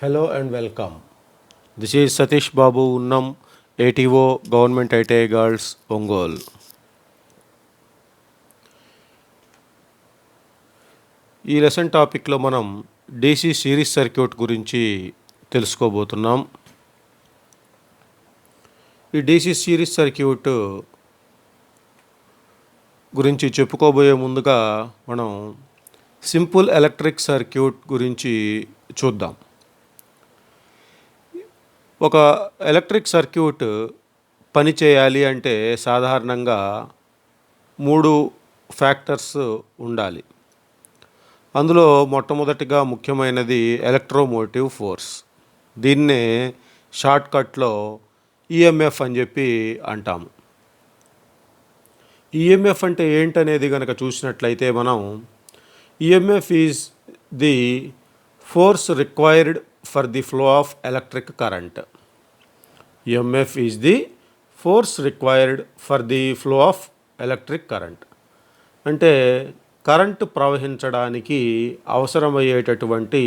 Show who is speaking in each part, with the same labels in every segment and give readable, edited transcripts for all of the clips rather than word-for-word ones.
Speaker 1: Hello and welcome. This is Satish Babu Unnam, ATO Government ITI Girls, Ongole. ఈ lesson టాపిక్లో మనం DC series circuit గురించి తెలుసుకోబోతున్నాం. ఈ డీసీ సిరీస్ సర్క్యూట్ గురించి చెప్పుకోబోయే ముందుగా మనం సింపుల్ ఎలక్ట్రిక్ సర్క్యూట్ గురించి చూద్దాం. ఒక ఎలక్ట్రిక్ సర్క్యూట్ పని చేయాలి అంటే సాధారణంగా 3 ఫ్యాక్టర్స్ ఉండాలి. అందులో మొట్టమొదటిగా ముఖ్యమైనది ఎలక్ట్రోమోటివ్ ఫోర్స్. దీన్నే షార్ట్కట్లో ఈఎంఎఫ్ అని చెప్పి అంటాము. ఈఎంఎఫ్ అంటే ఏంటనేది కనుక చూసినట్లయితే మనం EMF is the force required for the flow of electric current. EMF is the force required for the flow of electric current. అంటే కరెంటు ప్రవహించడానికి అవసరమయ్యేటటువంటి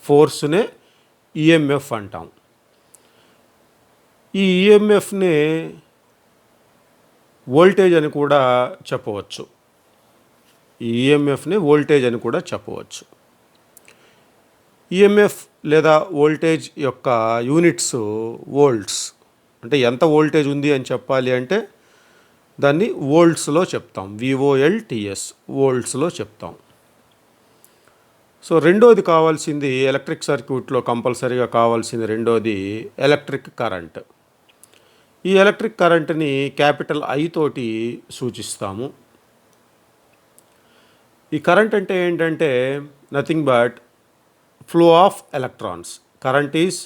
Speaker 1: ఫోర్స్నే ఈఎంఎఫ్ అంటాం. ఈ ఈఎంఎఫ్ని వోల్టేజ్ అని కూడా చెప్పవచ్చు. ఈ ఈఎంఎఫ్ని వోల్టేజ్ అని కూడా చెప్పవచ్చు. ఈఎంఎఫ్ లేదా వోల్టేజ్ యొక్క యూనిట్స్ వోల్ట్స్. అంటే ఎంత వోల్టేజ్ ఉంది అని చెప్పాలి అంటే దాన్ని వోల్ట్స్లో చెప్తాం. VOLTS వోల్ట్స్లో చెప్తాం. సో రెండోది కావాల్సింది ఎలక్ట్రిక్ సర్క్యూట్లో కంపల్సరీగా కావాల్సింది రెండోది ఎలక్ట్రిక్ కరెంట్. ఈ ఎలక్ట్రిక్ కరెంట్ని క్యాపిటల్ I తోటి సూచిస్తాము. ఈ కరెంట్ అంటే ఏంటంటే nothing but flow of electrons. Current is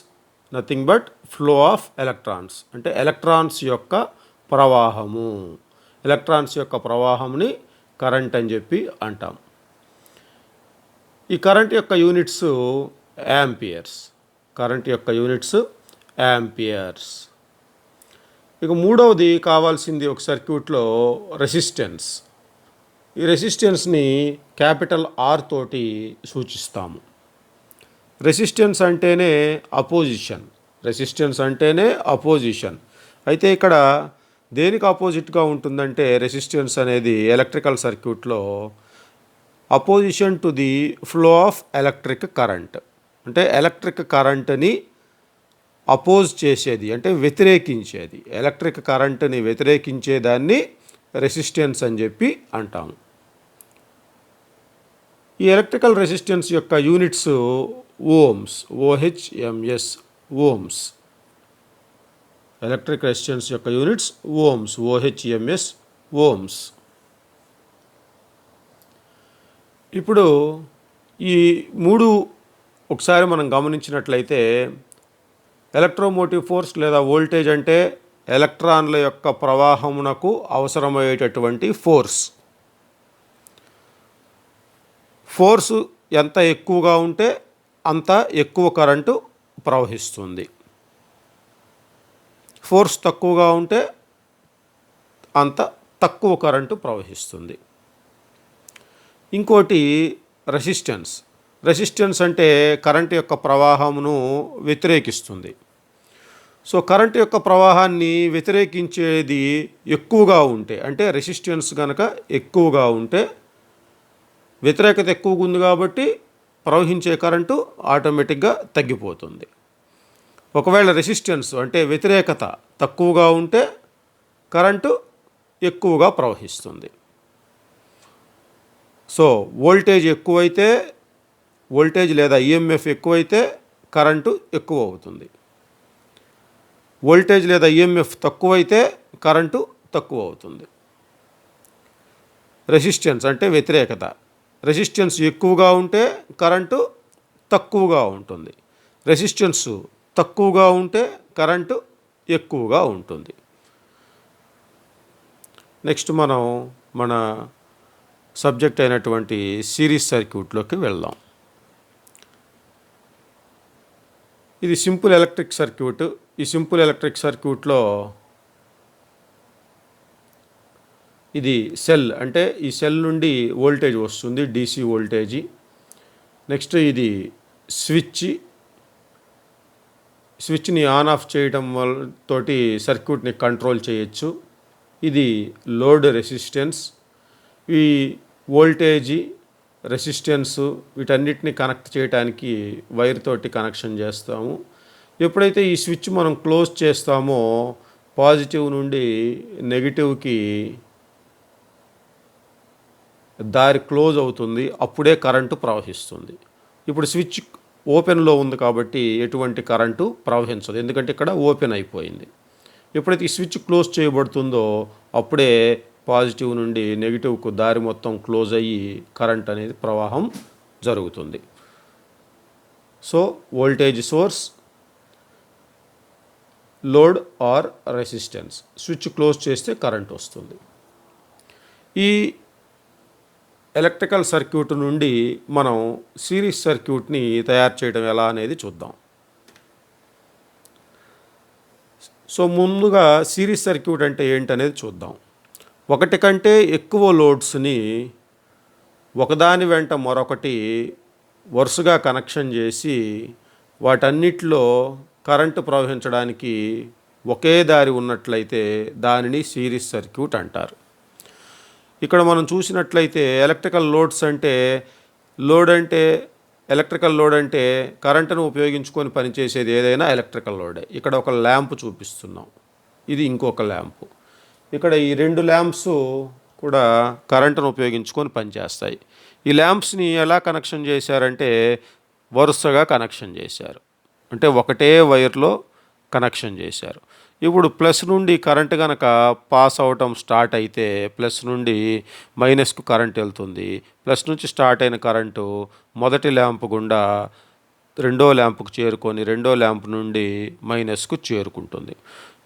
Speaker 1: nothing but flow of electrons. అంటే ఎలక్ట్రాన్స్ యొక్క ప్రవాహము. ఎలక్ట్రాన్స్ యొక్క ప్రవాహంని కరెంట్ అని చెప్పి అంటాం. ఈ కరెంట్ యొక్క యూనిట్స్ యాంపియర్స్. కరెంట్ యొక్క యూనిట్స్ యాంపియర్స్. ఇక మూడవది కావాల్సింది ఒక సర్క్యూట్లో రెసిస్టెన్స్. ఈ రెసిస్టెన్స్ని క్యాపిటల్ R తోటి సూచిస్తాము. రెసిస్టెన్స్ అంటేనే అపోజిషన్. రెసిస్టెన్స్ అంటేనే అపోజిషన్. అయితే ఇక్కడ దేనికి ఆపోజిట్గా ఉంటుందంటే రెసిస్టెన్స్ అనేది ఎలక్ట్రికల్ సర్క్యూట్లో opposition to the flow of electric current. అంటే ఎలక్ట్రిక్ కరెంట్ని అపోజ్ చేసేది అంటే వ్యతిరేకించేది. ఎలక్ట్రిక్ కరెంట్ని వ్యతిరేకించేదాన్ని రెసిస్టెన్స్ అని చెప్పి అంటాము. ఈ ఎలక్ట్రికల్ రెసిస్టెన్స్ యొక్క units ohms. OHMS ohms. Electric resistance యొక్క యూనిట్స్ ఓమ్స్. OHMS ohms. ఇప్పుడు ఈ మూడు ఒకసారి మనం గమనించినట్లయితే ఎలక్ట్రోమోటివ్ ఫోర్స్ లేదా వోల్టేజ్ అంటే ఎలక్ట్రాన్ల యొక్క ప్రవాహమునకు అవసరమయ్యేటటువంటి ఫోర్స్. ఫోర్సు ఎంత ఎక్కువగా ఉంటే అంత ఎక్కువ కరెంటు ప్రవహిస్తుంది. ఫోర్స్ తక్కువగా ఉంటే అంత తక్కువ కరెంటు ప్రవహిస్తుంది. ఇంకోటి రెసిస్టెన్స్. రెసిస్టెన్స్ అంటే కరెంటు యొక్క ప్రవాహమును వ్యతిరేకిస్తుంది. సో కరెంటు యొక్క ప్రవాహాన్ని వ్యతిరేకించేది ఎక్కువగా ఉంటే అంటే రెసిస్టెన్స్ కనుక ఎక్కువగా ఉంటే వ్యతిరేకత ఎక్కువగా ఉంది కాబట్టి ప్రవహించే కరెంటు ఆటోమేటిక్గా తగ్గిపోతుంది. ఒకవేళ రెసిస్టెన్స్ అంటే వ్యతిరేకత తక్కువగా ఉంటే కరెంటు ఎక్కువగా ప్రవహిస్తుంది. సో వోల్టేజ్ ఎక్కువైతే వోల్టేజ్ లేదా ఈఎంఎఫ్ ఎక్కువైతే కరెంటు ఎక్కువ అవుతుంది. వోల్టేజ్ లేదా ఈఎంఎఫ్ తక్కువైతే కరెంటు తక్కువ అవుతుంది. రెసిస్టెన్స్ అంటే వ్యతిరేకత. రెసిస్టెన్స్ ఎక్కువగా ఉంటే కరెంటు తక్కువగా ఉంటుంది. రెసిస్టెన్స్ తక్కువగా ఉంటే కరెంటు ఎక్కువగా ఉంటుంది. నెక్స్ట్ మనం మన సబ్జెక్ట్ అయినటువంటి సిరీస్ సర్క్యూట్లోకి వెళ్దాం. ఇది సింపుల్ ఎలక్ట్రిక్ సర్క్యూట్. ఈ సింపుల్ ఎలక్ట్రిక్ సర్క్యూట్లో ఇది సెల్. అంటే ఈ సెల్ నుండి వోల్టేజ్ వస్తుంది, DC వోల్టేజీ. నెక్స్ట్ ఇది స్విచ్. స్విచ్ని ఆన్ ఆఫ్ చేయడం తోటి సర్క్యూట్ని కంట్రోల్ చేయొచ్చు. ఇది లోడ్ రెసిస్టెన్స్. ఈ వోల్టేజీ, రెసిస్టెన్సు వీటన్నిటిని కనెక్ట్ చేయడానికి వైర్ తోటి కనెక్షన్ చేస్తాము. ఎప్పుడైతే ఈ స్విచ్ మనం క్లోజ్ చేస్తామో పాజిటివ్ నుండి నెగిటివ్కి దారి క్లోజ్ అవుతుంది, అప్పుడే కరెంటు ప్రవహిస్తుంది. ఇప్పుడు స్విచ్ ఓపెన్లో ఉంది కాబట్టి ఎటువంటి కరెంటు ప్రవహించదు, ఎందుకంటే ఇక్కడ ఓపెన్ అయిపోయింది. ఎప్పుడైతే ఈ స్విచ్ క్లోజ్ చేయబడుతుందో అప్పుడే పాజిటివ్ నుండి నెగిటివ్కు దారి మొత్తం క్లోజ్ అయ్యి కరెంట్ అనేది ప్రవాహం జరుగుతుంది. So voltage source, load or resistance, switch close చేస్తే కరెంట్ వస్తుంది. ఈ ఎలక్ట్రికల్ సర్క్యూట్ నుండి మనం సిరీస్ సర్క్యూట్ని తయారు చేయడం ఎలా అనేది చూద్దాం. సో ముందుగా సిరీస్ సర్క్యూట్ అంటే ఏంటనేది చూద్దాం. ఒకటి కంటే ఎక్కువ లోడ్స్ని ఒకదాని వెంట మరొకటి వరుసగా కనెక్షన్ చేసి వాటన్నిటిలో కరెంటు ప్రవహించడానికి ఒకే దారి ఉన్నట్లయితే దానిని సిరీస్ సర్క్యూట్ అంటారు. ఇక్కడ మనం చూసినట్లయితే ఎలక్ట్రికల్ లోడ్స్ అంటే ఎలక్ట్రికల్ లోడ్ అంటే కరెంటును ఉపయోగించుకొని పనిచేసేది ఏదైనా ఎలక్ట్రికల్ లోడే. ఇక్కడ ఒక ల్యాంప్ చూపిస్తున్నాం, ఇది ఇంకొక ల్యాంపు. ఇక్కడ ఈ రెండు ల్యాంప్స్ కూడా కరెంటును ఉపయోగించుకొని పనిచేస్తాయి. ఈ ల్యాంప్స్ని ఎలా కనెక్షన్ చేశారంటే వరుసగా కనెక్షన్ చేశారు, అంటే ఒకటే వైర్లో కనెక్షన్ చేశారు. ఇప్పుడు ప్లస్ నుండి కరెంట్ కనుక పాస్ అవటం స్టార్ట్ అయితే ప్లస్ నుండి మైనస్కు కరెంట్ వెళ్తుంది. ప్లస్ నుంచి స్టార్ట్ అయిన కరెంటు మొదటి ల్యాంప్ గుండా రెండో ల్యాంపుకు చేరుకొని రెండో ల్యాంప్ నుండి మైనస్కు చేరుకుంటుంది.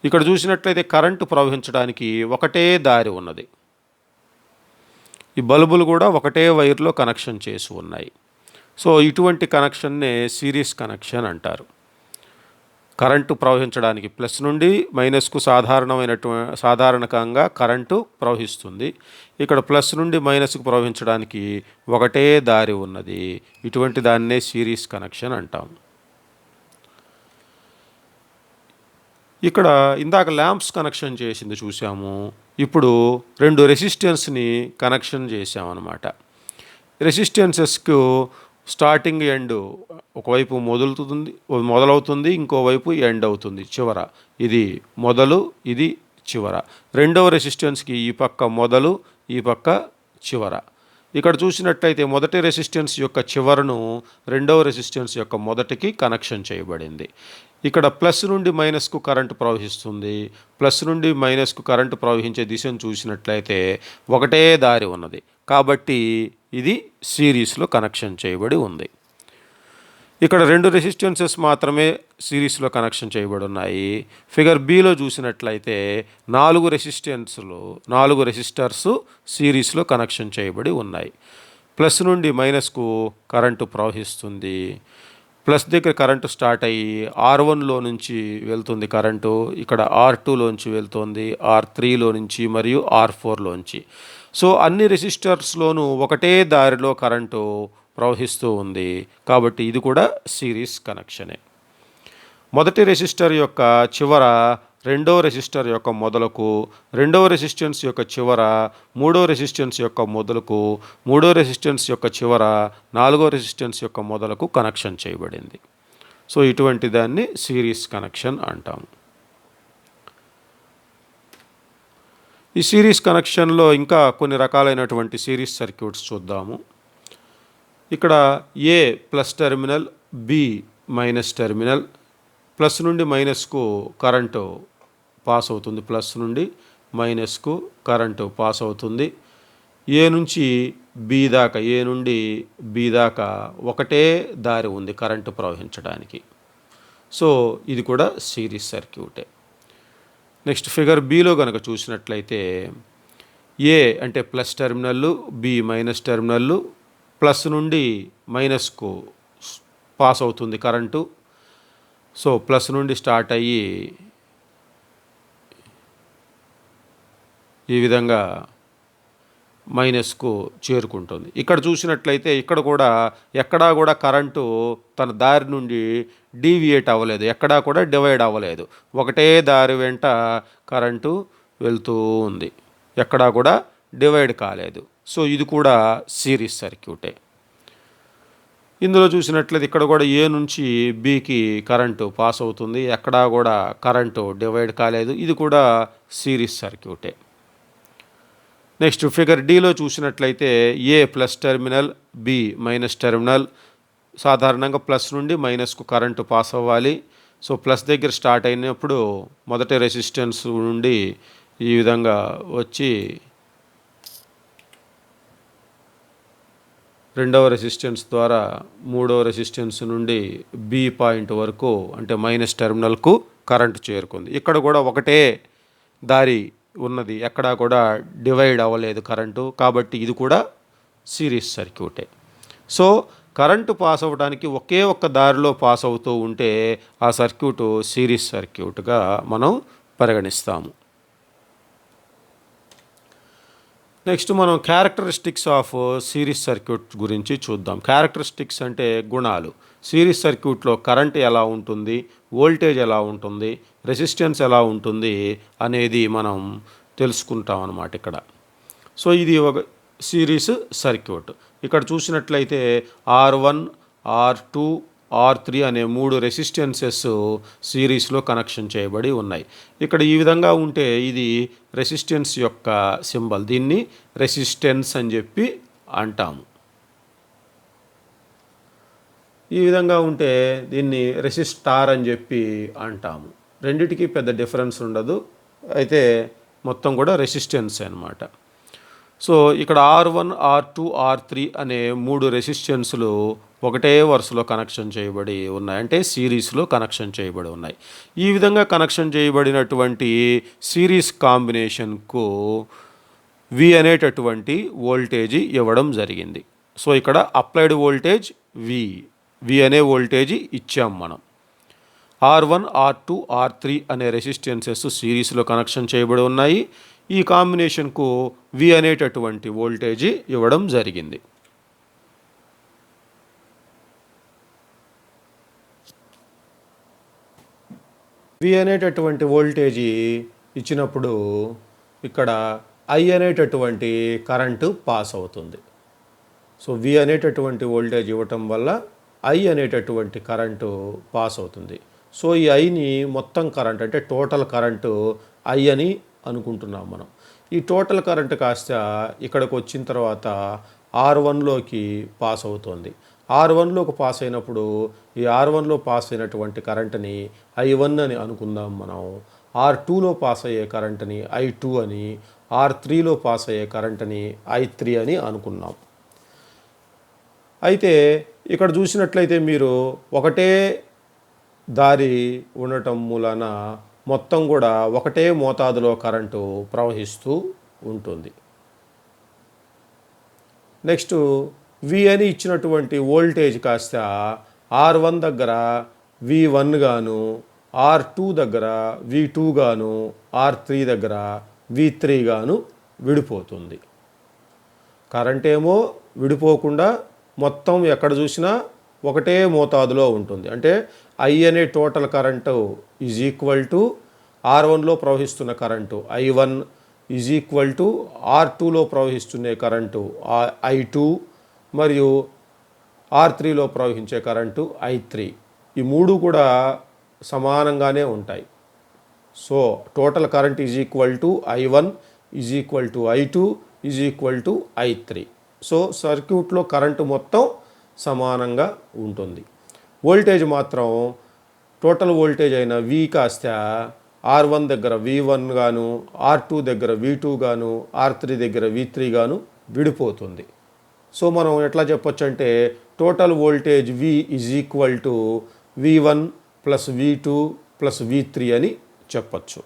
Speaker 1: ఇక్కడ చూసినట్లయితే కరెంటు ప్రవహించడానికి ఒకటే దారి ఉన్నది. ఈ బల్బులు కూడా ఒకటే వైర్లో కనెక్షన్ చేసి ఉన్నాయి. సో ఇటువంటి కనెక్షన్నే సిరీస్ కనెక్షన్ అంటారు. కరెంటు ప్రవహించడానికి ప్లస్ నుండి మైనస్కు సాధారణంగా కరెంటు ప్రవహిస్తుంది. ఇక్కడ ప్లస్ నుండి మైనస్కు ప్రవహించడానికి ఒకటే దారి ఉన్నది. ఇటువంటి దాన్నే సిరీస్ కనెక్షన్ అంటాం. ఇక్కడ ఇందాక ల్యాంప్స్ కనెక్షన్ చేసింది చూసాము, ఇప్పుడు రెండు రెసిస్టెన్స్ని కనెక్షన్ చేసామన్నమాట. రెసిస్టెన్సెస్కు స్టార్టింగ్ ఎండ్ ఒకవైపు మొదలవుతుంది, ఇంకోవైపు ఎండ్ అవుతుంది చివర. ఇది మొదలు, ఇది చివర. రెండవ రెసిస్టెన్స్కి ఈ పక్క మొదలు, ఈ పక్క చివర. ఇక్కడ చూసినట్లయితే మొదటి రెసిస్టెన్స్ యొక్క చివరను రెండవ రెసిస్టెన్స్ యొక్క మొదటికి కనెక్షన్ చేయబడింది. ఇక్కడ ప్లస్ నుండి మైనస్కు కరెంటు ప్రవహిస్తుంది. ప్లస్ నుండి మైనస్కు కరెంటు ప్రవహించే దిశను చూసినట్లయితే ఒకటే దారి ఉన్నది, కాబట్టి ఇది సిరీస్లో కనెక్షన్ చేయబడి ఉంది. ఇక్కడ రెండు రెసిస్టెన్సెస్ మాత్రమే సిరీస్లో కనెక్షన్ చేయబడి ఉన్నాయి. ఫిగర్ బిలో చూసినట్లయితే 4 రెసిస్టర్స్ సిరీస్లో కనెక్షన్ చేయబడి ఉన్నాయి. ప్లస్ నుండి మైనస్కు కరెంటు ప్రవహిస్తుంది. ప్లస్ దగ్గర కరెంటు స్టార్ట్ అయ్యి R1లో నుంచి వెళ్తుంది కరెంటు, ఇక్కడ R2లోంచి వెళ్తుంది, R3లో నుంచి మరియు R4లోంచి. సో అన్ని రెసిస్టర్స్లోనూ ఒకటే దారిలో కరెంటు ప్రవహిస్తూ ఉంది, కాబట్టి ఇది కూడా సిరీస్ కనెక్షనే. మొదటి రెసిస్టర్ యొక్క చివర రెండవ రెసిస్టర్ యొక్క మొదలకు, రెండవ రెసిస్టెన్స్ యొక్క చివర మూడో రెసిస్టెన్స్ యొక్క మొదలకు, మూడో రెసిస్టెన్స్ యొక్క చివర నాలుగో రెసిస్టెన్స్ యొక్క మొదలకు కనెక్షన్ చేయబడింది. సో ఇటువంటి దాన్ని సిరీస్ కనెక్షన్ అంటాము. ఈ సిరీస్ కనెక్షన్లో ఇంకా కొన్ని రకాలైనటువంటి సిరీస్ సర్క్యూట్స్ చూద్దాము. ఇక్కడ A plus terminal, B minus terminal. Plus నుండి మైనస్కు కరెంటు పాస్ అవుతుంది, ప్లస్ నుండి మైనస్కు కరెంటు పాస్ అవుతుంది. ఏ నుంచి బి దాకా, ఏ నుండి బి దాకా ఒకటే దారి ఉంది కరెంటు ప్రవహించడానికి. సో ఇది కూడా సిరీస్ సర్క్యూటే. నెక్స్ట్ ఫిగర్ బిలో కనుక చూసినట్లయితే ఏ అంటే ప్లస్ టెర్మినల్లు, బి మైనస్ టెర్మినల్లు. ప్లస్ నుండి మైనస్కు పాస్ అవుతుంది కరెంటు. సో ప్లస్ నుండి స్టార్ట్ అయ్యి ఈ విధంగా మైనస్కు చేరుకుంటుంది. ఇక్కడ చూసినట్లయితే ఇక్కడ కూడా ఎక్కడా కూడా కరెంటు తన దారి నుండి డీవియేట్ అవ్వలేదు, ఎక్కడా కూడా డివైడ్ అవ్వలేదు. ఒకటే దారి వెంట కరెంటు వెళ్తూ ఉంది, ఎక్కడా కూడా డివైడ్ కాలేదు. సో ఇది కూడా సిరీస్ సర్క్యూటే. ఇందులో చూసినట్లయితే ఇక్కడ కూడా ఏ నుంచి బికి కరెంటు పాస్ అవుతుంది, ఎక్కడా కూడా కరెంటు డివైడ్ కాలేదు. ఇది కూడా సిరీస్ సర్క్యూటే. నెక్స్ట్ ఫిగర్ డిలో చూసినట్లయితే A plus terminal, B minus terminal. సాధారణంగా ప్లస్ నుండి మైనస్కు కరెంటు పాస్ అవ్వాలి. సో ప్లస్ దగ్గర స్టార్ట్ అయినప్పుడు మొదటి రెసిస్టెన్స్ నుండి ఈ విధంగా వచ్చి రెండవ రెసిస్టెన్స్ ద్వారా మూడవ రెసిస్టెన్స్ నుండి బి పాయింట్ వరకు అంటే మైనస్ టెర్మినల్కు కరెంటు చేరుకుంది. ఇక్కడ కూడా ఒకటే దారి ఉన్నది, ఎక్కడా కూడా డివైడ్ అవ్వలేదు కరెంటు, కాబట్టి ఇది కూడా సిరీస్ సర్క్యూటే. సో కరెంటు పాస్ అవ్వడానికి ఒకే ఒక్క దారిలో పాస్ అవుతూ ఉంటే ఆ సర్క్యూటు సిరీస్ సర్క్యూట్గా మనం పరిగణిస్తాము. నెక్స్ట్ మనం క్యారెక్టరిస్టిక్స్ ఆఫ్ సిరీస్ సర్క్యూట్ గురించి చూద్దాం. క్యారెక్టరిస్టిక్స్ అంటే గుణాలు. సిరీస్ సర్క్యూట్లో కరెంట్ ఎలా ఉంటుంది, వోల్టేజ్ ఎలా ఉంటుంది, రెసిస్టెన్స్ ఎలా ఉంటుంది అనేది మనం తెలుసుకుంటాం అన్నమాట ఇక్కడ. సో ఇది ఒక సిరీస్ సర్క్యూట్. ఇక్కడ చూసినట్లయితే R1, R2, R3 అనే 3 రెసిస్టెన్సెస్ సిరీస్లో కనెక్షన్ చేయబడి ఉన్నాయి. ఇక్కడ ఈ విధంగా ఉంటే ఇది రెసిస్టెన్స్ యొక్క సింబల్, దీన్ని రెసిస్టెన్స్ అని చెప్పి అంటాము. ఈ విధంగా ఉంటే దీన్ని రెసిస్టార్ అని చెప్పి అంటాము. రెండిటికి పెద్ద డిఫరెన్స్ ఉండదు, అయితే మొత్తం కూడా రెసిస్టెన్స్ అన్నమాట. సో ఇక్కడ R1, R2, R3 అనే 3 రెసిస్టెన్సులు ఒకటే వరుసలో కనెక్షన్ చేయబడి ఉన్నాయి, అంటే సిరీస్లో కనెక్షన్ చేయబడి ఉన్నాయి. ఈ విధంగా కనెక్షన్ చేయబడినటువంటి సిరీస్ కాంబినేషన్కు వి అనేటటువంటి వోల్టేజ్ ఇవ్వడం జరిగింది. సో ఇక్కడ అప్లైడ్ వోల్టేజ్ వి అనే వోల్టేజ్ ఇచ్చాం మనం. R1, R2, R3 అనే రెసిస్టెన్సెస్ సిరీస్లో కనెక్షన్ చేయబడి ఉన్నాయి. ఈ కాంబినేషన్కు వి అనేటటువంటి వోల్టేజ్ ఇవ్వడం జరిగింది. వి అనేటటువంటి వోల్టేజీ ఇచ్చినప్పుడు ఇక్కడ ఐ అనేటటువంటి కరెంటు పాస్ అవుతుంది. సో వి అనేటటువంటి వోల్టేజ్ ఇవ్వటం వల్ల ఐ అనేటటువంటి కరెంటు పాస్ అవుతుంది. సో ఈ ఐని మొత్తం కరెంట్ అంటే టోటల్ కరెంటు ఐ అని అనుకుంటున్నాం మనం. ఈ టోటల్ కరెంటు కాస్త ఇక్కడికి వచ్చిన తర్వాత R1లోకి పాస్ అవుతుంది. R1లోకి పాస్ అయినప్పుడు ఈ R1లో పాస్ అయినటువంటి కరెంటుని I1 అని అనుకుందాం మనం. R2లో పాస్ అయ్యే కరెంటుని I2 అని, R3లో పాస్ అయ్యే కరెంటుని I3 అని అనుకున్నాం. అయితే ఇక్కడ చూసినట్లయితే మీరు ఒకటే దారి ఉండటం మూలాన మొత్తం కూడా ఒకటే మోతాదులో కరెంటు ప్రవహిస్తూ ఉంటుంది. నెక్స్ట్ వి అని ఇచ్చినటువంటి వోల్టేజ్ కాస్త R1 దగ్గర V1 గాను, R2 దగ్గర V2 గాను, R3 దగ్గర V3 గాను విడిపోతుంది. కరెంట్ ఏమో విడిపోకుండా మొత్తం ఎక్కడ చూసినా ఒకటే మోతాదులో ఉంటుంది. అంటే ఐ అనే total current is equal to R1లో ప్రవహిస్తున్న current I1 is equal to R2లో ప్రవహిస్తున్న కరెంటు I2 మరియు R3లో ప్రవహించే కరెంటు I3. ఈ మూడు కూడా సమానంగానే ఉంటాయి. So total current is equal to I1 is equal to I2 is equal to I3. So సర్క్యూట్లో కరెంటు మొత్తం సమానంగా ఉంటుంది. వోల్టేజ్ మాత్రం టోటల్ వోల్టేజ్ అయిన V కాస్త R1 దగ్గర V1 గాను, R2 దగ్గర V2 గాను, R3 దగ్గర V3 గాను విడిపోతుంది. సో మనం ఎట్లా చెప్పొచ్చు అంటే total voltage V is equal to V1 plus V2 plus V3 అని చెప్పచ్చు.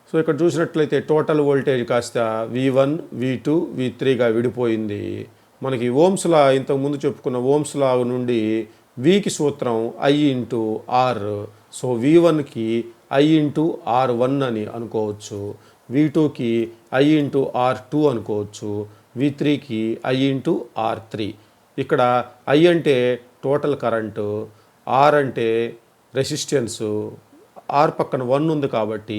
Speaker 1: సో ఇక్కడ చూసినట్లయితే టోటల్ వోల్టేజ్ కాస్త V1, V2, V3గా విడిపోయింది. మనకి ఓమ్స్ లా, ఇంతకుముందు చెప్పుకున్న ఓమ్స్ లా నుండి Vకి సూత్రం I ఇంటూ R. సో V1కి I ఇంటూ R1 అని అనుకోవచ్చు. V2కి I/R2 అనుకోవచ్చు, V3కి I/R3. ఇక్కడ I అంటే టోటల్ కరెంటు, R అంటే రెసిస్టెన్సు, R పక్కన 1 ఉంది కాబట్టి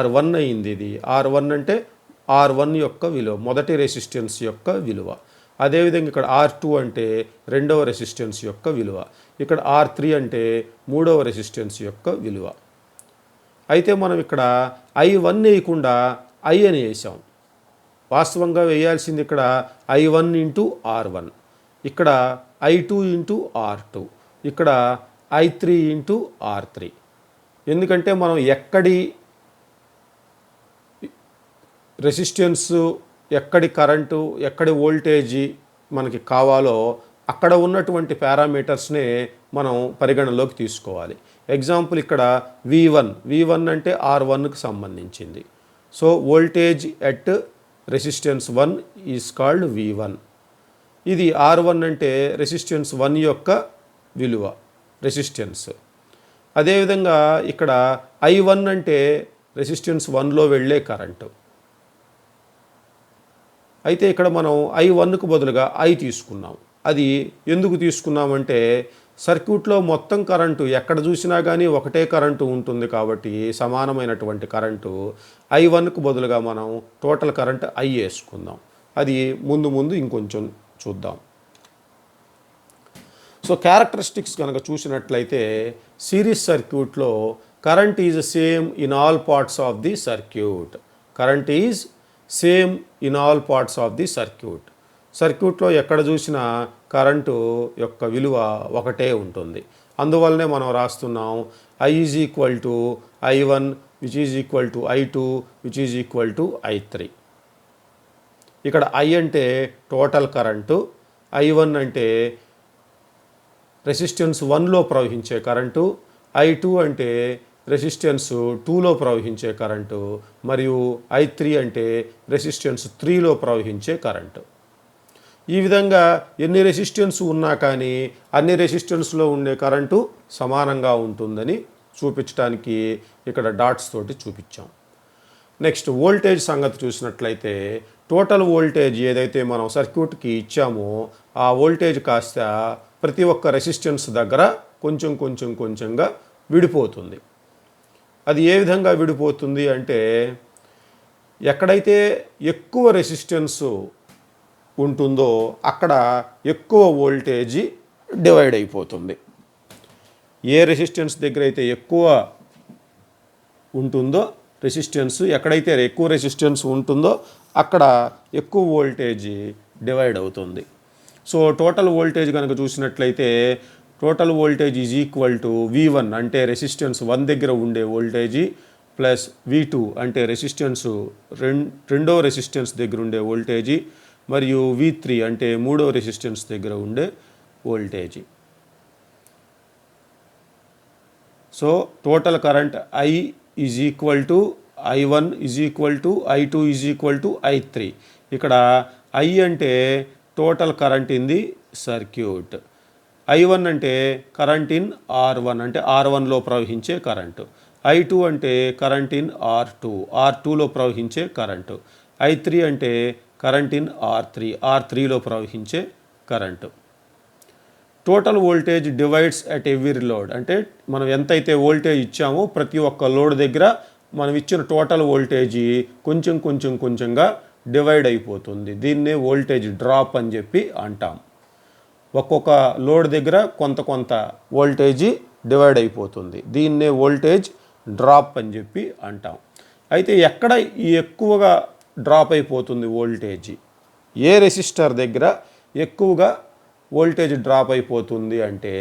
Speaker 1: R1 అయింది. ఇది R1 అంటే R1 యొక్క విలువ, మొదటి రెసిస్టెన్స్ యొక్క విలువ. అదేవిధంగా ఇక్కడ R2 అంటే రెండవ రెసిస్టెన్స్ యొక్క విలువ, ఇక్కడ R3 అంటే మూడవ రెసిస్టెన్స్ యొక్క విలువ. అయితే మనం ఇక్కడ I1 వేయకుండా I అని వేసాం. వాస్తవంగా వేయాల్సింది ఇక్కడ I1 ఇంటూ R1, ఇక్కడ I2 ఇంటూ R2, ఇక్కడ I3 ఇంటూ R3. ఎందుకంటే మనం ఎక్కడి రెసిస్టెన్స్, ఎక్కడి కరెంటు, ఎక్కడి వోల్టేజీ మనకి కావాలో అక్కడ ఉన్నటువంటి పారామీటర్స్నే మనం పరిగణలోకి తీసుకోవాలి. ఎగ్జాంపుల్ ఇక్కడ V1 అంటే R1కి సంబంధించింది. So voltage at resistance 1 is called V1. ఇది R1 అంటే రెసిస్టెన్స్ 1 యొక్క విలువ, రెసిస్టెన్స్. అదేవిధంగా ఇక్కడ I1 అంటే రెసిస్టెన్స్ 1లో వెళ్ళే కరెంటు. అయితే ఇక్కడ మనం I1కు బదులుగా I తీసుకున్నాం. అది ఎందుకు తీసుకున్నామంటే సర్క్యూట్లో మొత్తం కరెంటు ఎక్కడ చూసినా కానీ ఒకటే కరెంటు ఉంటుంది కాబట్టి సమానమైనటువంటి కరెంటు I1కు బదులుగా మనం టోటల్ కరెంట్ I వేసుకుందాం. అది ముందు ఇంకొంచెం చూద్దాం. సో క్యారెక్టరిస్టిక్స్ కనుక చూసినట్లయితే సిరీస్ సర్క్యూట్లో current is same in all parts of the circuit. Current is same in all parts of the circuit. సర్క్యూట్లో ఎక్కడ చూసినా కరెంటు యొక్క విలువ ఒకటే ఉంటుంది. అందువల్లనే మనం రాస్తున్నాం I is equal to I1 which is equal to I2 which is equal to I3. ఇక్కడ I అంటే టోటల్ కరెంటు, I1 అంటే రెసిస్టెన్స్ 1లో ప్రవహించే కరెంటు, I2 అంటే రెసిస్టెన్స్ 2లో ప్రవహించే కరెంటు, మరియు I3 అంటే రెసిస్టెన్స్ 3లో ప్రవహించే కరెంటు. ఈ విధంగా ఎన్ని రెసిస్టెన్స్ ఉన్నా కానీ అన్ని రెసిస్టెన్స్లో ఉండే కరెంటు సమానంగా ఉంటుందని చూపించడానికి ఇక్కడ డాట్స్ తోటి చూపించాం. నెక్స్ట్ వోల్టేజ్ సంగతి చూసినట్లయితే టోటల్ వోల్టేజ్ ఏదైతే మనం సర్క్యూట్కి ఇచ్చామో ఆ వోల్టేజ్ కాస్త ప్రతి ఒక్క రెసిస్టెన్స్ దగ్గర కొంచెంగా విడిపోతుంది. అది ఏ విధంగా విడిపోతుంది అంటే ఎక్కడైతే ఎక్కువ రెసిస్టెన్స్ ఉంటుందో అక్కడ ఎక్కువ వోల్టేజీ డివైడ్ అయిపోతుంది. ఏ రెసిస్టెన్స్ దగ్గర అయితే ఎక్కువ ఉంటుందో రెసిస్టెన్స్, ఎక్కడైతే ఎక్కువ రెసిస్టెన్స్ ఉంటుందో అక్కడ ఎక్కువ వోల్టేజీ డివైడ్ అవుతుంది. సో టోటల్ వోల్టేజ్ కనుక చూసినట్లయితే total voltage is equal to V1 అంటే రెసిస్టెన్స్ 1 దగ్గర ఉండే వోల్టేజీ ప్లస్ V2 అంటే రెసిస్టెన్స్ రెండో రెసిస్టెన్స్ దగ్గర ఉండే వోల్టేజీ మరియు V3 అంటే మూడో రెసిస్టెన్స్ దగ్గర ఉండే voltage. So total current I is equal to I1 is equal to I2 is equal to I3. ఇక్కడ I అంటే total current in the circuit, I1 అంటే కరెంట్ ఇన్ R1 అంటే R1లో ప్రవహించే కరెంటు, I2 అంటే కరెంట్ ఇన్ R2లో ప్రవహించే current, I3 అంటే current in R3లో ప్రవహించే current. Total voltage divides at every load అంటే మనం ఎంతైతే వోల్టేజ్ ఇచ్చామో ప్రతి ఒక్క లోడ్ దగ్గర మనం ఇచ్చిన టోటల్ వోల్టేజీ కొంచెంగా డివైడ్ అయిపోతుంది. దీన్నే వోల్టేజ్ డ్రాప్ అని చెప్పి అంటాం. ఒక్కొక్క లోడ్ దగ్గర కొంత వోల్టేజీ డివైడ్ అయిపోతుంది. దీన్నే వోల్టేజ్ డ్రాప్ అని చెప్పి అంటాం. అయితే ఎక్కడ ఎక్కువగా డ్రాప్ అయిపోతుంది వోల్టేజీ, ఏ రెసిస్టర్ దగ్గర ఎక్కువగా వోల్టేజ్ డ్రాప్ అయిపోతుంది అంటే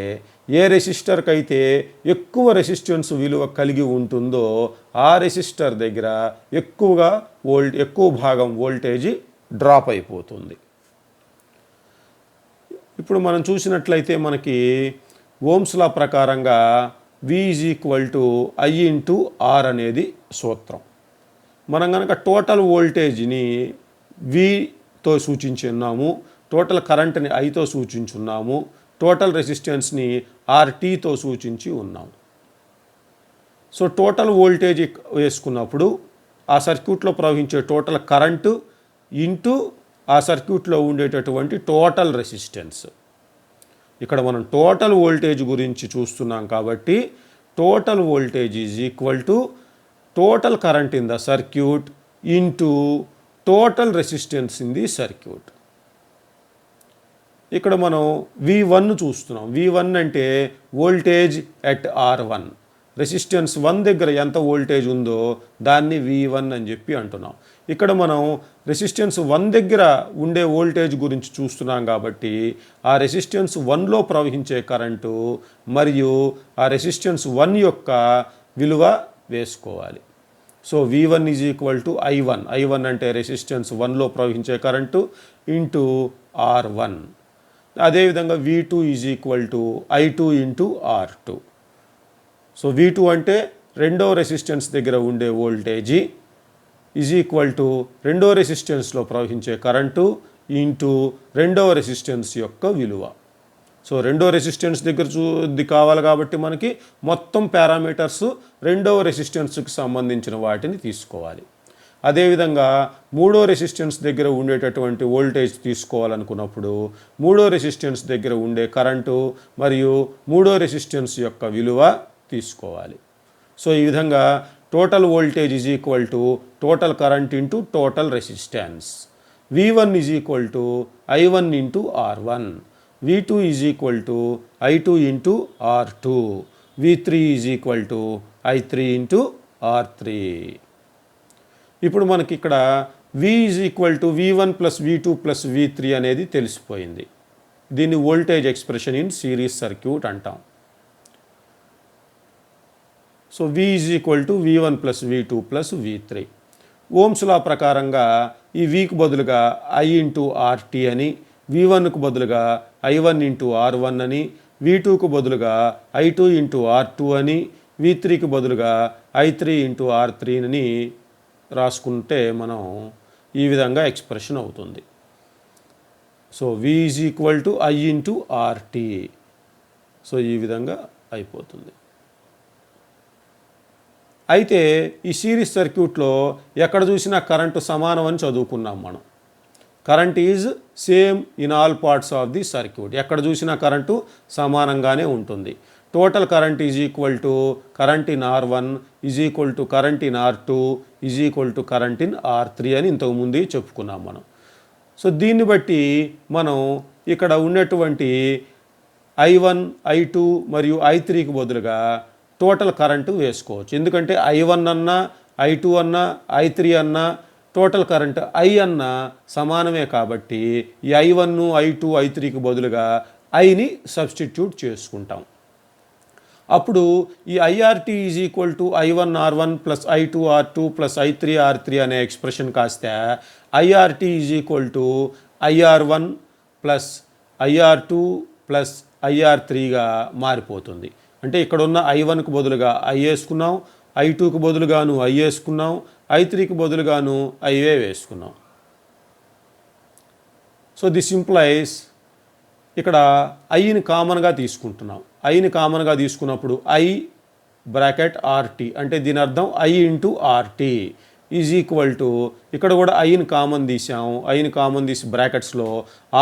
Speaker 1: ఏ రెసిస్టర్కి అయితే ఎక్కువ రెసిస్టెన్స్ విలువ కలిగి ఉంటుందో ఆ రెసిస్టర్ దగ్గర ఎక్కువ భాగం వోల్టేజీ డ్రాప్ అయిపోతుంది. ఇప్పుడు మనం చూసినట్లయితే మనకి ఓమ్స్ లా ప్రకారంగా V is equal to I into R అనేది సూత్రం. మనం కనుక టోటల్ వోల్టేజ్ని Vతో సూచించున్నాము, టోటల్ కరెంట్ని Iతో సూచించున్నాము, టోటల్ రెసిస్టెన్స్ని RTతో సూచించి ఉన్నాము. సో టోటల్ వోల్టేజ్ వేసుకున్నప్పుడు ఆ సర్క్యూట్లో ప్రవహించే టోటల్ కరెంటు ఇంటూ ఆ సర్క్యూట్లో ఉండేటటువంటి టోటల్ రెసిస్టెన్స్. ఇక్కడ మనం టోటల్ వోల్టేజ్ గురించి చూస్తున్నాం కాబట్టి total voltage is equal to total current in the circuit into total resistance in the circuit. ఇక్కడ మనం V1 చూస్తున్నాం. V1 అంటే వోల్టేజ్ ఎట్ R1. రెసిస్టెన్స్ 1 దగ్గర ఎంత వోల్టేజ్ ఉందో దాన్ని V1 అని చెప్పి అంటున్నాం. ఇక్కడ మనం రెసిస్టెన్స్ 1 దగ్గర ఉండే వోల్టేజ్ గురించి చూస్తున్నాం కాబట్టి ఆ రెసిస్టెన్స్ 1లో ప్రవహించే కరెంటు మరియు ఆ రెసిస్టెన్స్ 1 యొక్క విలువ వేసుకోవాలి. So V1 is equal to I1. I1 అంటే రెసిస్టెన్స్ 1లో ప్రవహించే కరెంటు ఇంటూ R1. అదేవిధంగా V2 is equal to I2 into R2. So V2 అంటే రెండో రెసిస్టెన్స్ దగ్గర ఉండే వోల్టేజీ ఈజ్ ఈక్వల్ టు రెండో రెసిస్టెన్స్లో ప్రవహించే కరెంటు ఇంటూ రెండవ రెసిస్టెన్స్ యొక్క విలువ. సో రెండో రెసిస్టెన్స్ దగ్గర కావాలి కాబట్టి మనకి మొత్తం పారామీటర్స్ రెండవ రెసిస్టెన్స్కి సంబంధించిన వాటిని తీసుకోవాలి. అదేవిధంగా మూడో రెసిస్టెన్స్ దగ్గర ఉండేటటువంటి వోల్టేజ్ తీసుకోవాలనుకున్నప్పుడు మూడో రెసిస్టెన్స్ దగ్గర ఉండే కరెంటు మరియు మూడో రెసిస్టెన్స్ యొక్క విలువ తీసుకోవాలి. సో ఈ విధంగా total voltage is equal to total current into total resistance. V1 is equal to I1 into R1. V2 is equal to I2 into R2. V3 is equal to I3 into R3. ఇప్పుడు మనకి ఇక్కడ V is equal to V1 plus V2 plus V3 అనేది తెలిసిపోయింది. దీన్ని voltage expression in series circuit అంటాం. So V is equal to V1 plus V2 plus V3. Ohm's law ప్రకారంగా ఈ Vకు బదులుగా I ఇంటూ RT అని, V1కు బదులుగా I1 ఇంటూ R1 అని, V2కు బదులుగా I2 ఇంటూ R2 అని, V3కి బదులుగా I3 ఇంటూ R3 అని రాసుకుంటే మనం ఈ విధంగా ఎక్స్ప్రెషన్ అవుతుంది. So V is equal to I into RT. So ఈ విధంగా అయిపోతుంది. అయితే ఈ సిరీస్ సర్క్యూట్లో ఎక్కడ చూసినా కరెంటు సమానం అని చదువుకున్నాం మనం. Current is same in all parts of the circuit. ఎక్కడ చూసినా కరెంటు సమానంగానే ఉంటుంది. Total current is equal to current in R1 is equal to current in R2 is equal to current in R3 అని ఇంతకుముందు చెప్పుకున్నాం మనం. సో దీన్ని బట్టి మనం ఇక్కడ ఉన్నటువంటి I1, I2 మరియు I3కి బదులుగా టోటల్ కరెంటు వేసుకోవచ్చు. ఎందుకంటే I1 అన్నా I2 అన్నా I3 అన్నా టోటల్ కరెంట్ I అన్నా సమానమే కాబట్టి ఈ I1, I2, I3కి బదులుగా Iని సబ్స్టిట్యూట్ చేసుకుంటాం. అప్పుడు ఈ IRT is equal to I1 R1 plus I2 R2 plus I3 R3 అనే ఎక్స్ప్రెషన్ కాస్తే IRT is equal to IR1 plus IR2 plus IR3గా మారిపోతుంది. అంటే ఇక్కడ ఉన్న I1కు బదులుగా I వేసుకున్నాం, I2కు బదులుగాను I వేసుకున్నాం, I3కి బదులుగాను Iవే వేసుకున్నాం. సో దిస్ ఇంప్లైస్ ఇక్కడ Iని కామన్గా తీసుకుంటున్నాం. Iని కామన్గా తీసుకున్నప్పుడు I బ్రాకెట్ RT అంటే దీని అర్థం I into RT is equal to ఇక్కడ కూడా Iని కామన్ తీసాం. Iని కామన్ తీసి బ్రాకెట్స్లో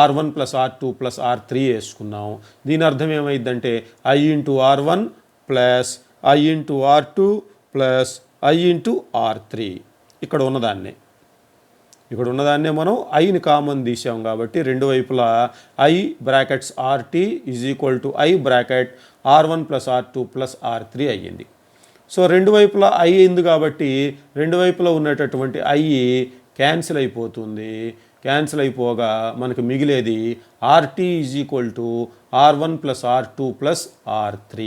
Speaker 1: R1 plus R2 plus R3 వేసుకున్నాం. దీని అర్థం ఏమైందంటే I into R1 plus I into R2 plus I into R3. ఇక్కడ ఉన్నదాన్నే మనం Iని కామన్ తీసాం కాబట్టి రెండు వైపులా I brackets RT is equal to I bracket R1 plus R2 plus R3 అయ్యింది. సో రెండు వైపులా I అయింది కాబట్టి రెండు వైపులా ఉన్నటువంటి I క్యాన్సిల్ అయిపోతుంది. క్యాన్సిల్ అయిపోగా మనకు మిగిలేది RT is equal to R1 plus R2 plus R3.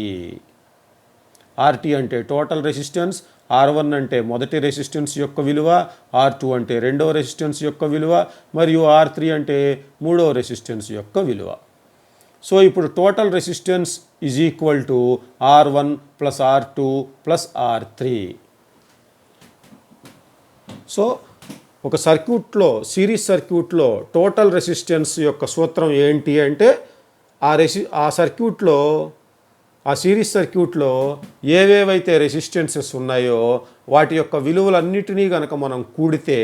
Speaker 1: RT అంటే టోటల్ రెసిస్టెన్స్, R1 అంటే మొదటి రెసిస్టెన్స్ యొక్క విలువ, R2 అంటే రెండవ రెసిస్టెన్స్ యొక్క విలువ మరియు R3 అంటే మూడవ రెసిస్టెన్స్ యొక్క విలువ. సో ఇప్పుడు total resistance is equal to R1 plus R2 plus R3. So ఒక సర్క్యూట్లో సిరీస్ సర్క్యూట్లో టోటల్ రెసిస్టెన్స్ యొక్క సూత్రం ఏంటి అంటే ఆ సర్క్యూట్లో ఆ సిరీస్ సర్క్యూట్లో ఏవేవైతే రెసిస్టెన్సెస్ ఉన్నాయో వాటి యొక్క విలువలన్నిటినీ కనుక మనం కూడితే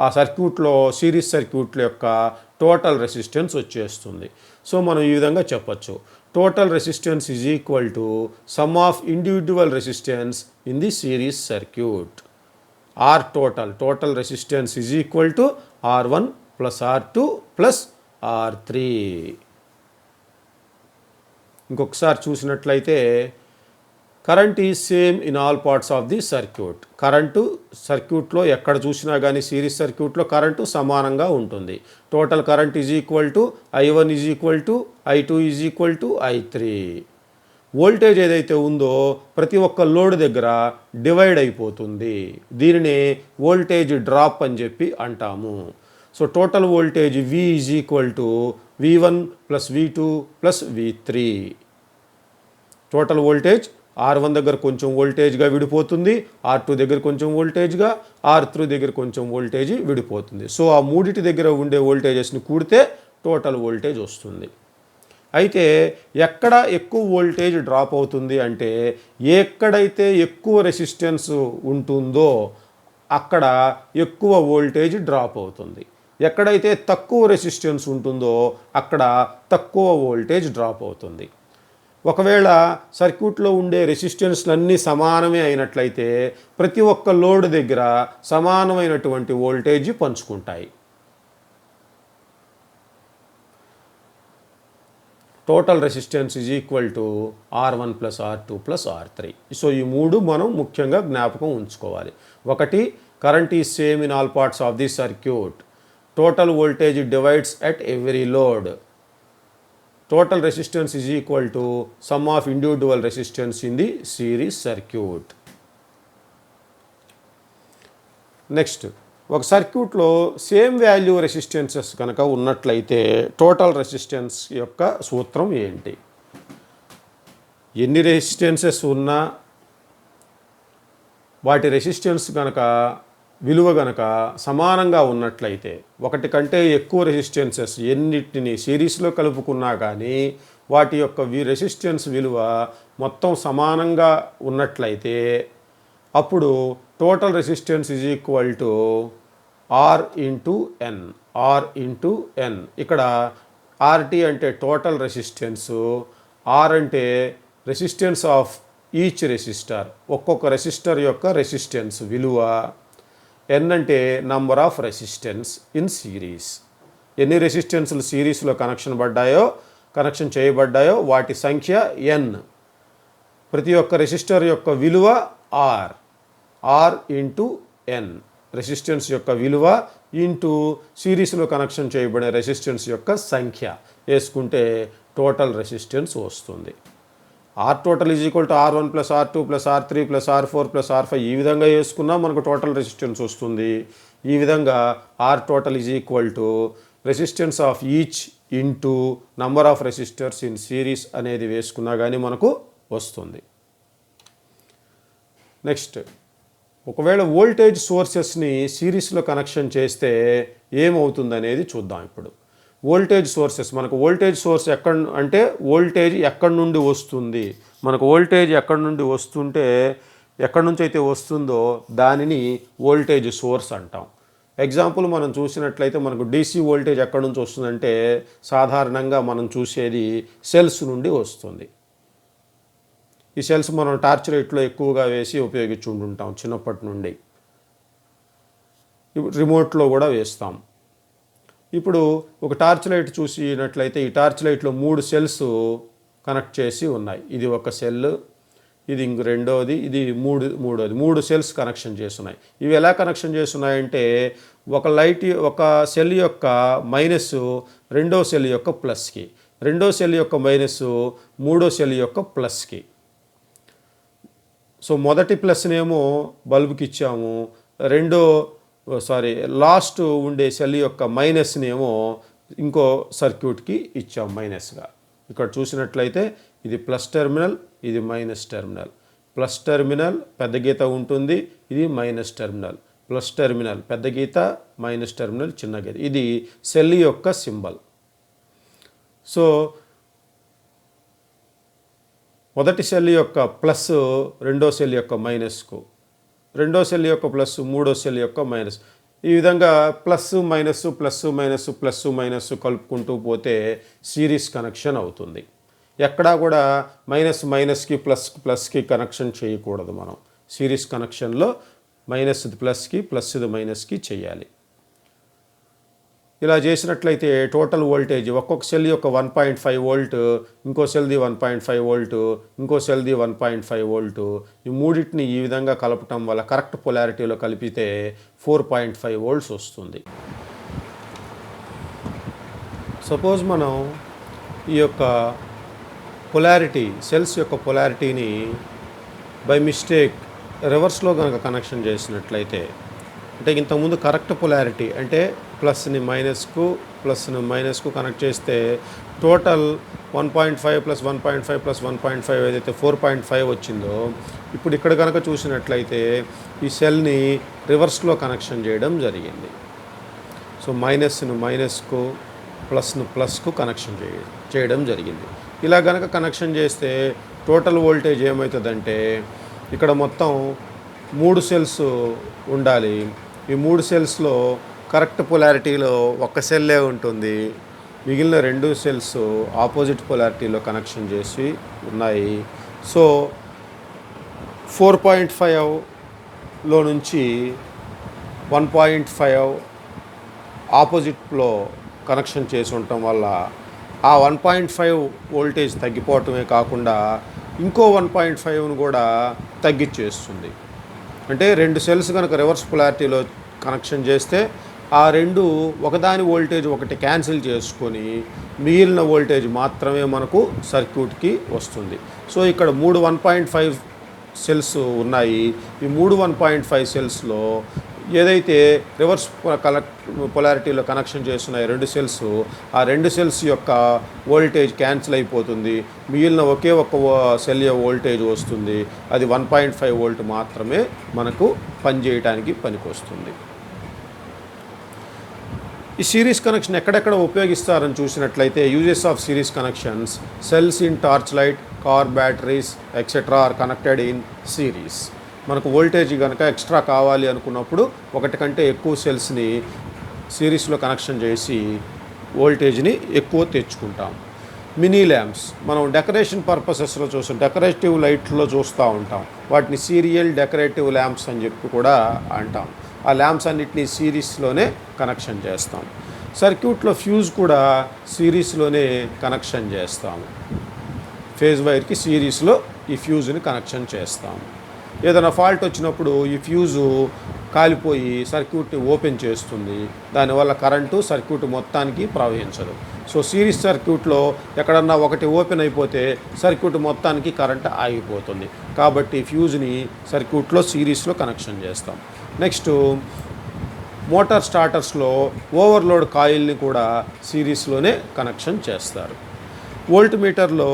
Speaker 1: ఆ సర్క్యూట్లో సిరీస్ సర్క్యూట్ల యొక్క టోటల్ రెసిస్టెన్స్ వచ్చేస్తుంది. సో మనం ఈ విధంగా చెప్పచ్చు, total resistance is equal to sum of individual resistance in the series circuit. Or total resistance is equal to R1 plus R2 plus R3. ఇంకొకసారి చూసినట్లయితే current is same in all parts of the circuit. Current సర్క్యూట్లో ఎక్కడ చూసినా కానీ series సర్క్యూట్లో current సమానంగా ఉంటుంది. Total current is equal to I1 is equal to I2 is equal to I3. Voltage ఏదైతే ఉందో ప్రతి ఒక్క లోడ్ దగ్గర డివైడ్ అయిపోతుంది. దీనిని వోల్టేజ్ డ్రాప్ అని చెప్పి అంటాము. So total voltage V is equal to V1 plus V2 plus V3. Total voltage R1 దగ్గర కొంచెం వోల్టేజ్గా విడిపోతుంది, R2 దగ్గర కొంచెం వోల్టేజ్గా, R3 దగ్గర కొంచెం వోల్టేజ్ విడిపోతుంది. సో ఆ మూడిటి దగ్గర ఉండే వోల్టేజెస్ని కూడితే టోటల్ వోల్టేజ్ వస్తుంది. అయితే ఎక్కడ ఎక్కువ వోల్టేజ్ డ్రాప్ అవుతుంది అంటే ఎక్కడైతే ఎక్కువ రెసిస్టెన్స్ ఉంటుందో అక్కడ ఎక్కువ వోల్టేజ్ డ్రాప్ అవుతుంది. ఎక్కడైతే తక్కువ రెసిస్టెన్స్ ఉంటుందో అక్కడ తక్కువ వోల్టేజ్ డ్రాప్ అవుతుంది. ఒకవేళ సర్క్యూట్లో ఉండే రెసిస్టెన్స్లన్నీ సమానమే అయినట్లయితే ప్రతి ఒక్క లోడ్ దగ్గర సమానమైనటువంటి వోల్టేజ్ పంచుకుంటాయి. Total resistance is equal to R1 plus R2 plus R3. So ఈ మూడు మనం ముఖ్యంగా జ్ఞాపకం ఉంచుకోవాలి. ఒకటి, current is same in all parts of the circuit. Total voltage divides at every load. Total resistance is equal to sum of individual resistance in the series circuit. Next, ఒక సర్క్యూట్లో same value resistances కనుక ఉన్నట్లయితే total resistance యొక్క సూత్రం ఏంటి? ఎన్ని resistances ఉన్నా వాటి రెసిస్టెన్స్ కనుక విలువ గనక సమానంగా ఉన్నట్లయితే, ఒకటి కంటే ఎక్కువ రెసిస్టెన్సెస్ ఎన్నిటిని సిరీస్లో కలుపుకున్నా కానీ వాటి యొక్క రెసిస్టెన్స్ విలువ మొత్తం సమానంగా ఉన్నట్లయితే అప్పుడు total resistance is equal to R into N. R into N. ఇక్కడ RT అంటే టోటల్ రెసిస్టెన్సు, R అంటే రెసిస్టెన్స్ ఆఫ్ ఈచ్ రెసిస్టర్, ఒక్కొక్క రెసిస్టర్ యొక్క రెసిస్టెన్స్ విలువ, ఎన్ అంటే number of resistance in series. ఎన్ని రెసిస్టెన్స్లు సిరీస్లో కనెక్షన్ చేయబడ్డాయో వాటి సంఖ్య ఎన్. ప్రతి ఒక్క రెసిస్టర్ యొక్క విలువ R ఇంటూ ఎన్. రెసిస్టెన్స్ యొక్క విలువ ఇంటూ సిరీస్లో కనెక్షన్ చేయబడిన రెసిస్టెన్స్ యొక్క సంఖ్య వేసుకుంటే టోటల్ రెసిస్టెన్స్ వస్తుంది. R total is equal to R1 plus R2 plus R3 plus R4 plus R5 ఈ విధంగా వేసుకున్నా మనకు టోటల్ రెసిస్టెన్స్ వస్తుంది. ఈ విధంగా R total is equal to resistance of each into number of resistors in series అనేది వేసుకున్నా కానీ మనకు వస్తుంది. నెక్స్ట్, ఒకవేళ వోల్టేజ్ సోర్సెస్ని సిరీస్లో కనెక్షన్ చేస్తే ఏమవుతుందనేది చూద్దాం. ఇప్పుడు వోల్టేజ్ సోర్సెస్, మనకు వోల్టేజ్ సోర్స్ వోల్టేజ్ ఎక్కడి నుండి వస్తుంది, మనకు వోల్టేజ్ ఎక్కడి నుండి వస్తుంటే ఎక్కడి నుంచి అయితే వస్తుందో దానిని వోల్టేజ్ సోర్స్ అంటాం. ఎగ్జాంపుల్ మనం చూసినట్లయితే మనకు DC వోల్టేజ్ ఎక్కడి నుంచి వస్తుందంటే సాధారణంగా మనం చూసేది సెల్స్ నుండి వస్తుంది. ఈ సెల్స్ మనం టార్చ్ లైట్లో ఎక్కువగా వేసి ఉపయోగించుకుంటుంటాం చిన్నప్పటి నుండి, రిమోట్లో కూడా వేస్తాం. ఇప్పుడు ఒక టార్చ్ లైట్ చూసినట్లయితే ఈ టార్చ్ లైట్లో 3 సెల్స్ కనెక్ట్ చేసి ఉన్నాయి. ఇది ఒక సెల్, ఇది ఇంక రెండోది, ఇది మూడోది. 3 సెల్స్ కనెక్షన్ చేస్తున్నాయి. ఇవి ఎలా కనెక్షన్ చేస్తున్నాయంటే ఒక సెల్ యొక్క మైనస్ రెండో సెల్ యొక్క ప్లస్కి, రెండో సెల్ యొక్క మైనస్ మూడో సెల్ యొక్క ప్లస్కి. సో మొదటి ప్లస్నేమో బల్బుకి ఇచ్చాము, లాస్ట్ ఉండే సెల్ యొక్క మైనస్నేమో ఇంకో సర్క్యూట్కి ఇచ్చాము మైనస్గా. ఇక్కడ చూసినట్లయితే ఇది ప్లస్ టెర్మినల్, ఇది మైనస్ టెర్మినల్. ప్లస్ టెర్మినల్ పెద్ద గీత ఉంటుంది, ఇది మైనస్ టెర్మినల్. ప్లస్ టెర్మినల్ పెద్ద గీత, మైనస్ టెర్మినల్ చిన్న గీత. ఇది సెల్ యొక్క సింబల్. సో మొదటి సెల్ యొక్క ప్లస్ రెండో సెల్ యొక్క మైనస్కు, రెండో సెల్ యొక్క ప్లస్ మూడో సెల్ యొక్క మైనస్, ఈ విధంగా plus minus plus minus plus minus కలుపుకుంటూ పోతే సిరీస్ కనెక్షన్ అవుతుంది. ఎక్కడా కూడా మైనస్ మైనస్కి ప్లస్కి కనెక్షన్ చేయకూడదు. మనం సిరీస్ కనెక్షన్లో మైనస్ ప్లస్కి ప్లస్ మైనస్కి చేయాలి. ఇలా చేసినట్లయితే టోటల్ వోల్టేజ్ ఒక్కొక్క సెల్ యొక్క 1.5 వోల్ట్, ఇంకో సెల్ది 1.5 వోల్ట్, ఇంకో సెల్ది 1.5 వోల్ట్, ఈ మూడింటిని ఈ విధంగా కలపటం వల్ల కరెక్ట్ పొలారిటీలో కలిపితే 4.5 వోల్ట్స్ వస్తుంది. సపోజ్ మనం ఈ యొక్క పొలారిటీ సెల్స్ యొక్క పొలారిటీని బై మిస్టేక్ రివర్స్లో కనుక కనెక్షన్ చేసినట్లయితే, అంటే ఇంతకుముందు కరెక్ట్ పొలారిటీ అంటే ప్లస్ని మైనస్కు కనెక్ట్ చేస్తే టోటల్ 1.5 ప్లస్ 1.5 ప్లస్ 1.5 ఏదైతే 4.5 వచ్చిందో, ఇప్పుడు ఇక్కడ కనుక చూసినట్లయితే ఈ సెల్ని రివర్స్లో కనెక్షన్ చేయడం జరిగింది. సో మైనస్ను మైనస్కు ప్లస్ను ప్లస్కు కనెక్షన్ చేయడం జరిగింది. ఇలా కనుక కనెక్షన్ చేస్తే టోటల్ వోల్టేజ్ ఏమవుతుందంటే, ఇక్కడ మొత్తం 3 సెల్స్ ఉండాలి. ఈ 3 సెల్స్లో కరెక్ట్ పొలారిటీలో ఒక్క సెల్లే ఉంటుంది, మిగిలిన 2 సెల్స్ ఆపోజిట్ పొలారిటీలో కనెక్షన్ చేసి ఉన్నాయి. సో 4.5లో నుంచి 1.5 ఆపోజిట్లో కనెక్షన్ చేసి ఉండటం వల్ల ఆ 1.5 వోల్టేజ్ తగ్గిపోవటమే కాకుండా ఇంకో 1.5ను కూడా తగ్గించేస్తుంది. అంటే 2 సెల్స్ కనుక రివర్స్ పొలారిటీలో కనెక్షన్ చేస్తే ఆ 2 ఒకదాని వోల్టేజ్ ఒకటి క్యాన్సిల్ చేసుకొని మిగిలిన వోల్టేజ్ మాత్రమే మనకు సర్క్యూట్కి వస్తుంది. సో ఇక్కడ 3 1.5 సెల్స్ ఉన్నాయి. ఈ 3 1.5 సెల్స్లో ఏదైతే రివర్స్ పొలారిటీలో కనెక్షన్ చేస్తున్నాయి 2 సెల్స్, ఆ 2 సెల్స్ యొక్క వోల్టేజ్ క్యాన్సిల్ అయిపోతుంది. మిగిలిన ఒకే ఒక్క సెల్ యొక్క వోల్టేజ్ వస్తుంది. అది 1.5 వోల్ట్ మాత్రమే మనకు పనిచేయడానికి పనికొస్తుంది. ఈ సిరీస్ కనెక్షన్ ఎక్కడెక్కడ ఉపయోగిస్తారని చూసినట్లయితే, uses of series connections: cells in torch light, car batteries etcetera are connected in series. మనకు వోల్టేజ్ కనుక ఎక్స్ట్రా కావాలి అనుకున్నప్పుడు ఒకటి కంటే ఎక్కువ సెల్స్ని సిరీస్లో కనెక్షన్ చేసి వోల్టేజ్ని ఎక్కువ తెచ్చుకుంటాం. మినీ ల్యాంప్స్ మనం డెకరేషన్ పర్పసెస్లో చూస్తాం, డెకరేటివ్ లైట్లో చూస్తూ ఉంటాం. వాటిని సీరియల్ డెకరేటివ్ ల్యాంప్స్ అని చెప్పి కూడా అంటాం. ఆ ల్యాంప్స్ అన్నిటినీ సిరీస్లోనే కనెక్షన్ చేస్తాం. సర్క్యూట్లో ఫ్యూజ్ కూడా సిరీస్లోనే కనెక్షన్ చేస్తాము. ఫేజ్ వైర్కి సిరీస్లో ఈ ఫ్యూజ్ని కనెక్షన్ చేస్తాము. ఏదైనా ఫాల్ట్ వచ్చినప్పుడు ఈ ఫ్యూజు కాలిపోయి సర్క్యూట్ని ఓపెన్ చేస్తుంది. దానివల్ల కరెంటు సర్క్యూట్ మొత్తానికి ప్రవహించదు. సో సిరీస్ సర్క్యూట్లో ఎక్కడన్నా ఒకటి ఓపెన్ అయిపోతే సర్క్యూట్ మొత్తానికి కరెంట్ ఆగిపోతుంది. కాబట్టి ఫ్యూజ్ని సర్క్యూట్లో సిరీస్లో కనెక్షన్ చేస్తాం. నెక్స్ట్ మోటార్ స్టార్టర్స్లో ఓవర్లోడ్ కాయిల్ని కూడా సిరీస్లోనే కనెక్షన్ చేస్తారు. వోల్ట్ మీటర్లో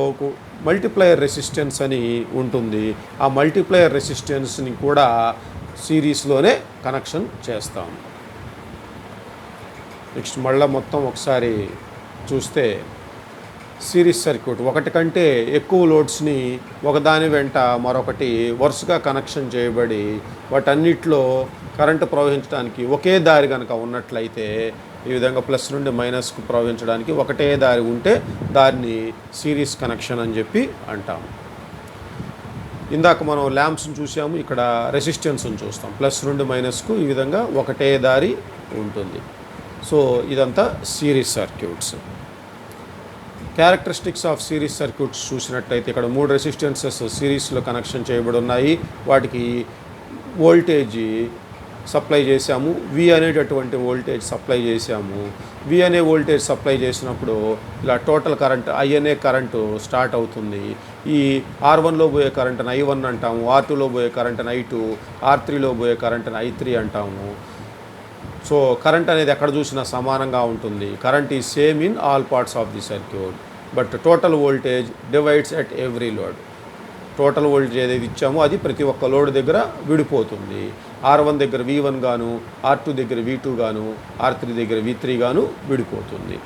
Speaker 1: మల్టిప్లయర్ రెసిస్టెన్స్ అని ఉంటుంది. ఆ మల్టిప్లయర్ రెసిస్టెన్స్ని కూడా సిరీస్లోనే కనెక్షన్ చేస్తాం. నెక్స్ట్ మళ్ళీ మొత్తం ఒకసారి చూస్తే సిరీస్ సర్క్యూట్ ఒకటి కంటే ఎక్కువ లోడ్స్ని ఒకదాని వెంట మరొకటి వరుసగా కనెక్షన్ చేయబడి వాటన్నిటిలో కరెంటు ప్రవహించడానికి ఒకే దారి కనుక ఉన్నట్లయితే, ఈ విధంగా ప్లస్ నుండి మైనస్కు ప్రవహించడానికి ఒకటే దారి ఉంటే దాన్ని సిరీస్ కనెక్షన్ అని చెప్పి అంటాం. ఇందాక మనం ల్యాంప్స్ని చూసాము, ఇక్కడ రెసిస్టెన్స్ని చూస్తాం. ప్లస్ నుండి మైనస్కు ఈ విధంగా ఒకటే దారి ఉంటుంది. సో ఇదంతా series circuits. Characteristics of series circuits చూసినట్లయితే ఇక్కడ 3 రెసిస్టెన్సెస్ సిరీస్లో కనెక్షన్ చేయబడి ఉన్నాయి. వాటికి వోల్టేజ్ సప్లై చేసాము. వి అనేటటువంటి వోల్టేజ్ సప్లై చేసాము. వి అనే వోల్టేజ్ సప్లై చేసినప్పుడు ఇలా టోటల్ కరెంట్ ఐ అనే కరెంటు స్టార్ట్ అవుతుంది. ఈ R1లో పోయే కరెంట్ని I1 అంటాము, R2లో పోయే కరెంట్ని I2, R3లో పోయే కరెంట్ని I3 అంటాము. సో కరెంట్ అనేది ఎక్కడ చూసినా సమానంగా ఉంటుంది. Current is same in all parts of the circuit, but total voltage divides at every load. Total voltage ఏదైతే ఇచ్చామో అది ప్రతి ఒక్క లోడ్ దగ్గర విడిపోతుంది. R1 దగ్గర V1 గాను, R2 దగ్గర V2 గాను, R3 దగ్గర V3 గాను విడిపోతుంది.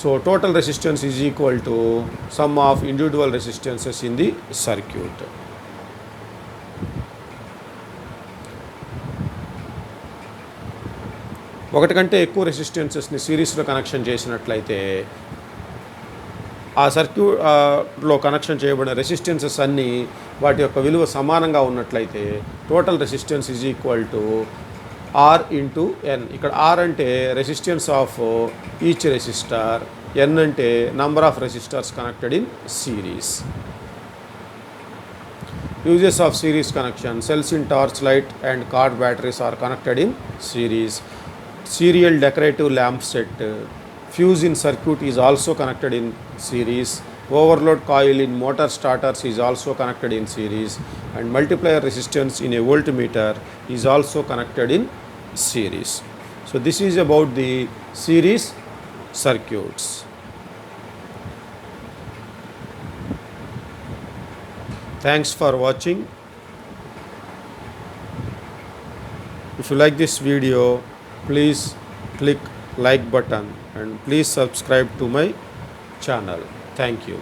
Speaker 1: So total resistance is equal to sum of individual resistances in the circuit. ఒకటి కంటే ఎక్కువ రెసిస్టెన్సెస్ని సిరీస్లో కనెక్షన్ చేసినట్లయితే ఆ సర్క్యూట్లో కనెక్షన్ చేయబడిన రెసిస్టెన్సెస్ అన్నీ వాటి యొక్క విలువ సమానంగా ఉన్నట్లయితే total resistance is equal to R into N. ఇక్కడ ఆర్ అంటే resistance of each resistor, N అంటే number of resistors connected in series. Uses of series connection: cells in torch light and car batteries are connected in series. Serial decorative lamp set. Fuse in circuit is also connected in series. Overload coil in motor starters is also connected in series. And multiplier resistance in a voltmeter is also connected in series. So this is about the series circuits. Thanks for watching. If you like this video, please click like button and please subscribe to my channel. Thank you.